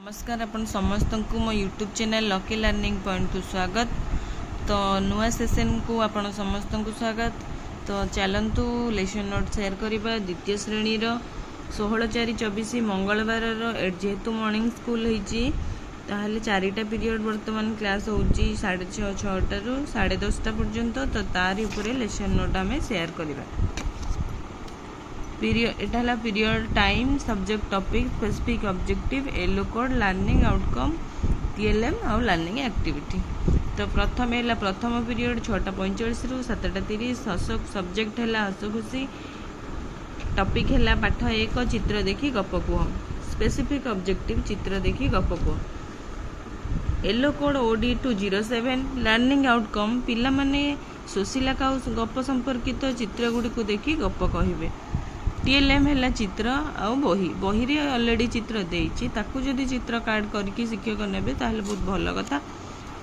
नमस्कार आपण समस्त को मो YouTube channel lucky learning point को स्वागत। तो नुआ सेशन को आपण समस्त को स्वागत। तो चलतु लेसन नोट शेयर करवा द्वितीय श्रेणी 16/4/24 मंगलवार जेहेतु मॉर्निंग स्कूल होती चारिटा पीरियड बर्तमान क्लास होची 6:30 6टा रु 10:30 पर्यंत। तो तारी उपरे लेसन नोट आम शेयर करवा। पीरियड एटा period time subject topic specific objective yellow code learning outcome TLM और लर्निंग एक्टिविटी। तो प्रथम है प्रथम पीरियड 6:45 रु 7:30 हस सब्जेक्ट है हस खुशी टॉपिक है पाठ 1 चित्र देखी गप कुह स्पेसिफिक ऑब्जेक्टिव चित्र देखी गप कुह येलो कोड ओडी 207 लर्निंग आउटकम पिला माने सोशिला का गप संपर्कित चित्र गुडी को देखी गप कहिबे। टीएलएम है चित्र आउ बही बही रे ऑलरेडी चित्र देइछि ताकू जदि चित्र कार्ड करके शिक्षक नेबे ताहले बहुत भल कथा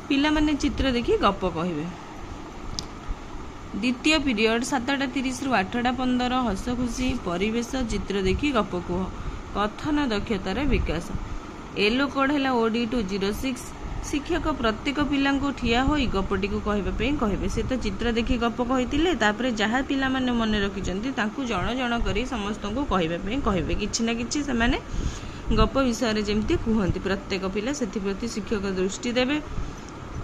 पिला माने चित्र देखी गप कहिबे। द्वितीय पीरियड 7:30 रु 8:15 हस खुशी परिवेश चित्र देखी गप कुह कथन दक्षतार विकास येलो कोड है ओडी 206 शिक्षक प्रत्येक पिला ठिया हो गपटी को कहबे से तो चित्र देखी गप कही जहाँ पिला माने मन रखिंट जन जन कर समस्त को कहबे किछि ना किछि से माने गप विषय जमती कहते प्रत्येक पिला से प्रति शिक्षक दृष्टि देवे।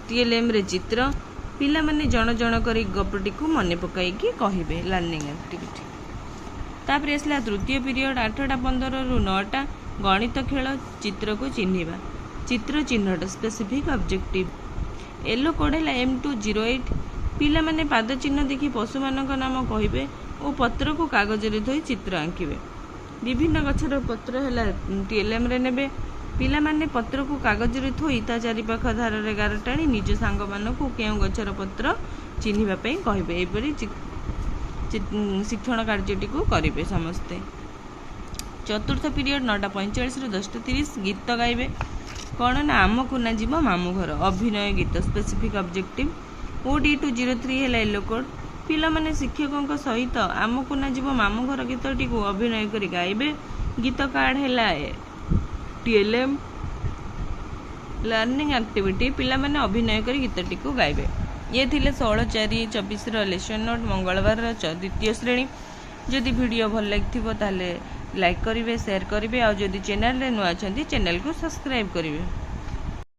टीएलएम रे चित्र पिला माने जन जन कर गपटी को मन पकई कहबे लर्निंग एक्टिविटी। तापर आसला तृतीय पीरियड 8:15 रु 9टा गणित खेल चित्र को चिन्हिबा चित्र चिन्हट स्पेसिफिक ऑब्जेक्टिव येलो कोड है M208 पिला माने पाद चिन्ह देखी पशु मानक नाम कहिबे और पत्र को कागज रे धोई चित्र आंकिबे। विभिन्न गछर पत्र है टीएलएम रे नेबे पिला माने पत्र को कागज रे थोई ता चारि पाख धार रे गार टाणी निज सांग मान को केउ गछर पत्र चिन्हिबा पई कहिबे। एपरि शिक्षण कार्यटी को करिवे समस्ते। चतुर्थ पीरियड 9:45 रु 10:30 गीत गाइबे कौन ना आम को ना जीव मामू घर अभिनय गीत स्पेसिफिक ऑब्जेक्टिव ओडी 203 है येलो कोड पिला माने शिक्षकों सहित आम को ना जीव मामू घर गीतटी को अभिनय करी गाइबे। गीत कार्ड है टीएलएम लर्निंग एक्टिविटी पिला माने अभिनय करी गीतटी को गाइबे। ये थिले 16/4/24 लेसन नोट मंगलवार द्वितीय श्रेणी। जदि वीडियो भल लगी ताले लाइक करेंगे शेयर करेंगे और जदि चैनल रे नुआ चैनल को सब्सक्राइब करेंगे।